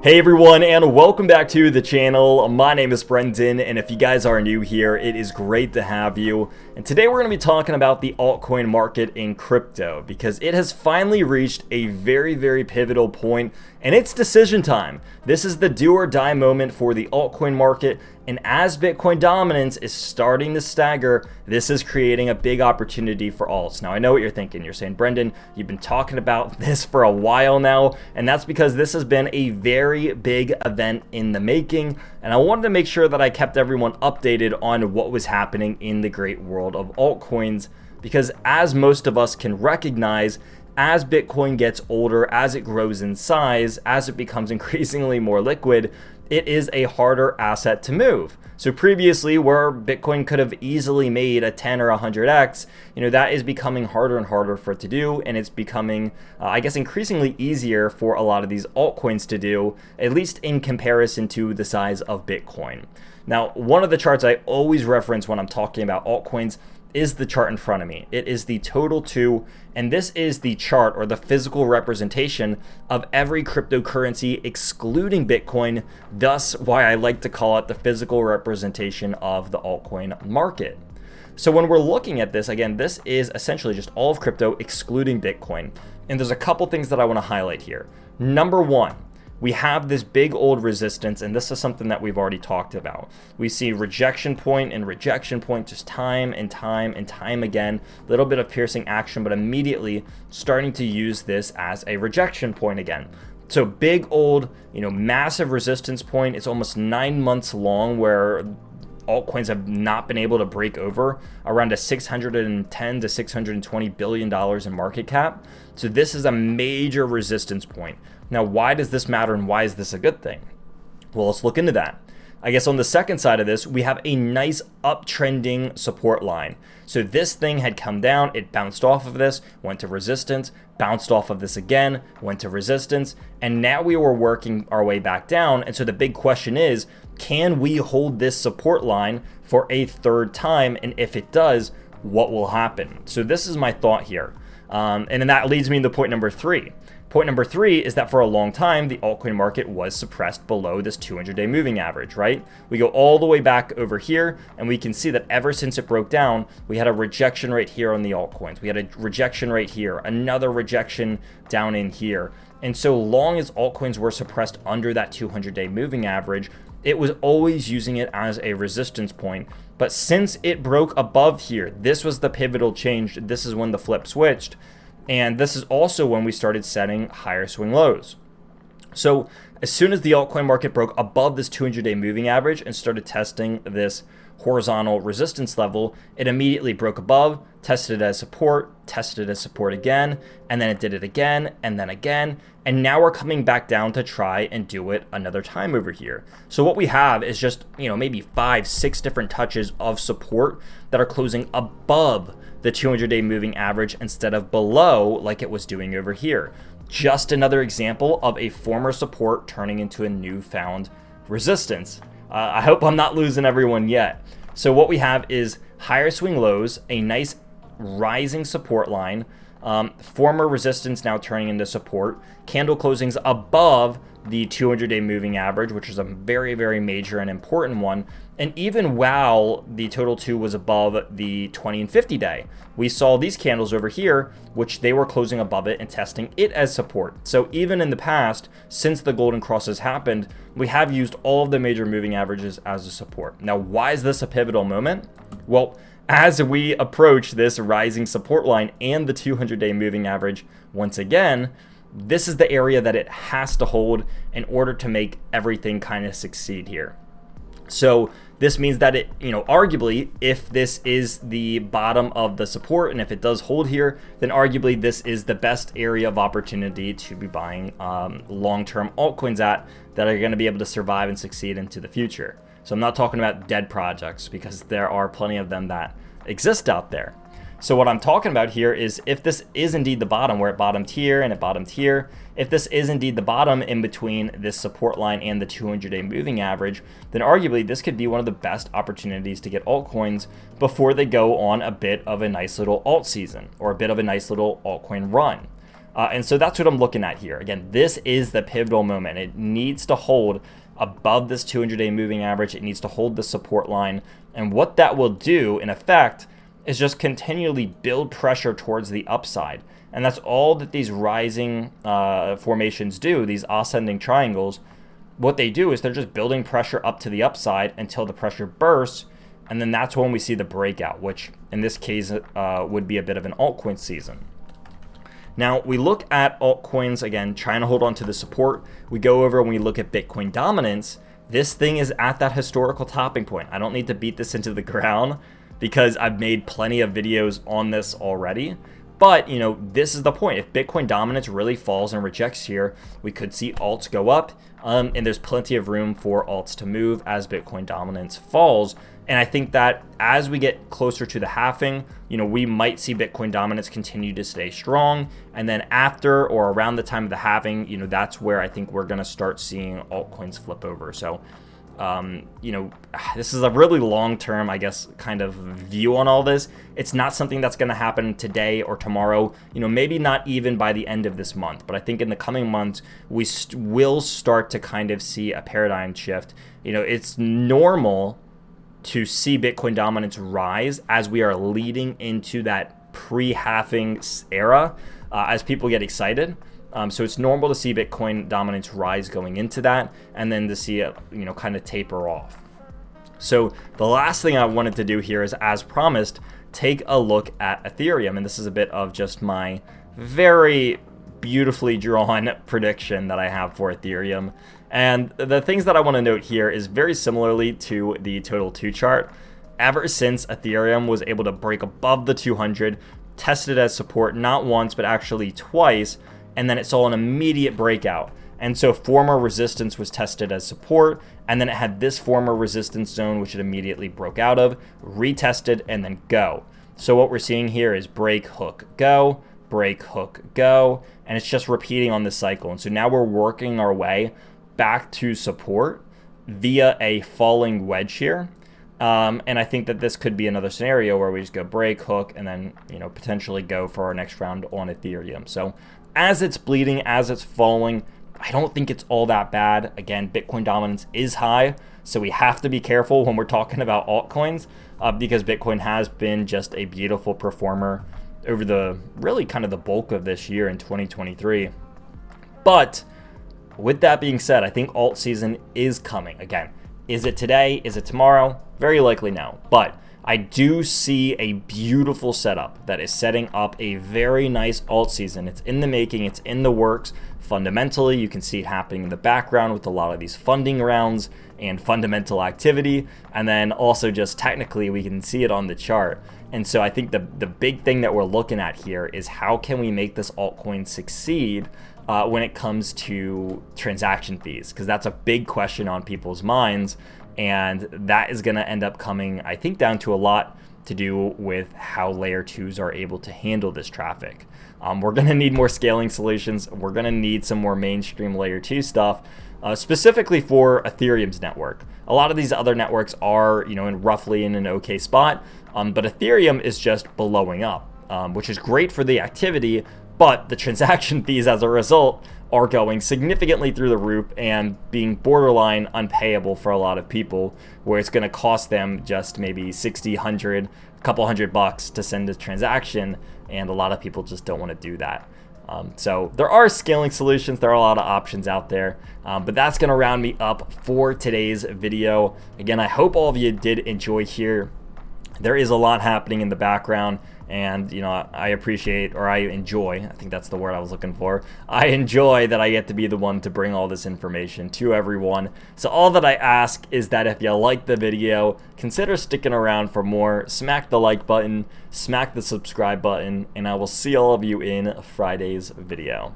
Hey everyone, and welcome back to the channel. My name is Brendan, and if you guys are new here, it is great to have you. And today we're going to be talking about the altcoin market in crypto, because it has finally reached a very pivotal point, and it's decision time. This is the do or die moment for the altcoin market, and as Bitcoin dominance is starting to stagger, this is creating a big opportunity for alts. Now, I know what you're thinking. You're saying, Brendan, you've been talking about this for a while now, and that's because this has been a very big event in the making, and I wanted to make sure that I kept everyone updated on what was happening in the great world of altcoins, because as most of us can recognize, as Bitcoin gets older, as it grows in size, as it becomes increasingly more liquid, it is a harder asset to move. So previously, where Bitcoin could have easily made a 10 or 100x, that is becoming harder and harder for it to do, and it's becoming, I guess, increasingly easier for a lot of these altcoins to do, at least in comparison to the size of Bitcoin. Now, one of the charts I always reference when I'm talking about altcoins is the chart in front of me. It is the total 2, and this is the chart or the physical representation of every cryptocurrency excluding Bitcoin, thus why I like to call it the physical representation of the altcoin market. So when we're looking at this, again, this is essentially just all of crypto excluding Bitcoin, and there's a couple things that I want to highlight here. Number one, we have this big old resistance, and this is something that we've already talked about. We see rejection point and rejection point just time and time and time again, a little bit of piercing action, but immediately starting to use this as a rejection point again. So big old, massive resistance point. It's almost 9 months long where altcoins have not been able to break over around a $610 to $620 billion in market cap. So this is a major resistance point. Now, why does this matter and why is this a good thing? Well, let's look into that. I guess on the second side of this, we have a nice uptrending support line. So this thing had come down, it bounced off of this, went to resistance, bounced off of this again, went to resistance, and now we were working our way back down. And so the big question is, can we hold this support line for a third time? And if it does, what will happen? So this is my thought here. And then that leads me to point number 3. Point number 3 is that for a long time, the altcoin market was suppressed below this 200-day moving average, right? We go all the way back over here, and we can see that ever since it broke down, we had a rejection rate here on the altcoins. We had a rejection rate here, another rejection down in here. And so long as altcoins were suppressed under that 200-day moving average, it was always using it as a resistance point. But since it broke above here, this was the pivotal change. This is when the flip switched. And this is also when we started setting higher swing lows. So as soon as the altcoin market broke above this 200-day moving average and started testing this horizontal resistance level, it immediately broke above, tested it as support again, and then it did it again, and then again, and now we're coming back down to try and do it another time over here. So what we have is just, maybe 5-6 different touches of support that are closing above the 200-day moving average instead of below like it was doing over here. Just another example of a former support turning into a newfound resistance. I hope I'm not losing everyone yet. So what we have is higher swing lows, a nice rising support line, former resistance now turning into support, candle closings above the 200-day moving average, which is a very major and important one. And even while the total 2 was above the 20 and 50 day, we saw these candles over here, which they were closing above it and testing it as support. So even in the past, since the golden crosses happened, we have used all of the major moving averages as a support. Now, why is this a pivotal moment? Well, as we approach this rising support line and the 200-day moving average once again, this is the area that it has to hold in order to make everything kind of succeed here. So this means that it, arguably, if this is the bottom of the support and if it does hold here, then arguably this is the best area of opportunity to be buying long-term altcoins at that are going to be able to survive and succeed into the future. So I'm not talking about dead projects, because there are plenty of them that exist out there. So what I'm talking about here is if this is indeed the bottom, where it bottomed here and it bottomed here, if this is indeed the bottom in between this support line and the 200-day moving average, then arguably this could be one of the best opportunities to get altcoins before they go on a bit of a nice little alt season or a bit of a nice little altcoin run. And so that's what I'm looking at here. Again, this is the pivotal moment. It needs to hold above this 200-day moving average. It needs to hold the support line. And what that will do, in effect, is just continually build pressure towards the upside. And that's all that these rising formations do, these ascending triangles. What they do is they're just building pressure up to the upside until the pressure bursts. And then that's when we see the breakout, which in this case would be a bit of an altcoin season. Now, we look at altcoins, again, trying to hold on to the support. We go over and we look at Bitcoin dominance. This thing is at that historical topping point. I don't need to beat this into the ground because I've made plenty of videos on this already. But, you know, this is the point. If Bitcoin dominance really falls and rejects here, we could see alts go up. And there's plenty of room for alts to move as Bitcoin dominance falls. And I think that as we get closer to the halving, you know, we might see Bitcoin dominance continue to stay strong. And then after or around the time of the halving, you know, that's where I think we're going to start seeing altcoins flip over. So, you know, this is a really long-term, I guess, kind of view on all this. It's not something that's going to happen today or tomorrow, you know, maybe not even by the end of this month. But I think in the coming months, we will start to kind of see a paradigm shift. You know, it's normal to see Bitcoin dominance rise as we are leading into that pre-halving era as people get excited. So it's normal to see Bitcoin dominance rise going into that and then to see it, you know, kind of taper off. So the last thing I wanted to do here is, as promised, take a look at Ethereum. And this is a bit of just my very beautifully drawn prediction that I have for Ethereum. And the things that I want to note here is very similarly to the Total 2 chart. Ever since Ethereum was able to break above the 200, tested as support not once, but actually twice, and then it saw an immediate breakout. And so former resistance was tested as support, and then it had this former resistance zone, which it immediately broke out of, retested, and then go. So what we're seeing here is break, hook, go, break, hook, go, and it's just repeating on this cycle. And so now we're working our way back to support via a falling wedge here. And I think that this could be another scenario where we just go break, hook, and then, you know, potentially go for our next round on Ethereum. So as it's bleeding, as it's falling, I don't think it's all that bad. Again, Bitcoin dominance is high, so we have to be careful when we're talking about altcoins because Bitcoin has been just a beautiful performer over the really kind of the bulk of this year in 2023. But with that being said, I think alt season is coming. Again, is it today? Is it tomorrow? Very likely no. But I do see a beautiful setup that is setting up a very nice alt season. It's in the making. It's in the works. Fundamentally, you can see it happening in the background with a lot of these funding rounds and fundamental activity. And then also just technically, we can see it on the chart. And so I think the big thing that we're looking at here is how can we make this altcoin succeed when it comes to transaction fees? Because that's a big question on people's minds. And that is going to end up coming, I think, down to a lot to do with how layer 2s are able to handle this traffic. We're going to need more scaling solutions. We're going to need some more mainstream layer 2 stuff, specifically for Ethereum's network. A lot of these other networks are, you know, roughly in an okay spot, but Ethereum is just blowing up, which is great for the activity, but the transaction fees as a result are going significantly through the roof and being borderline unpayable for a lot of people, where it's going to cost them just maybe 60, 100, a couple $100 to send a transaction, and a lot of people just don't want to do that. So there are scaling solutions, there are a lot of options out there, but that's going to round me up for today's video. Again, I hope all of you did enjoy here. There is a lot happening in the background, and you know, I appreciate, or I enjoy, I think that's the word I was looking for, I enjoy that I get to be the one to bring all this information to everyone. So all that I ask is that if you like the video, consider sticking around for more. Smack the like button, smack the subscribe button, and I will see all of you in Friday's video.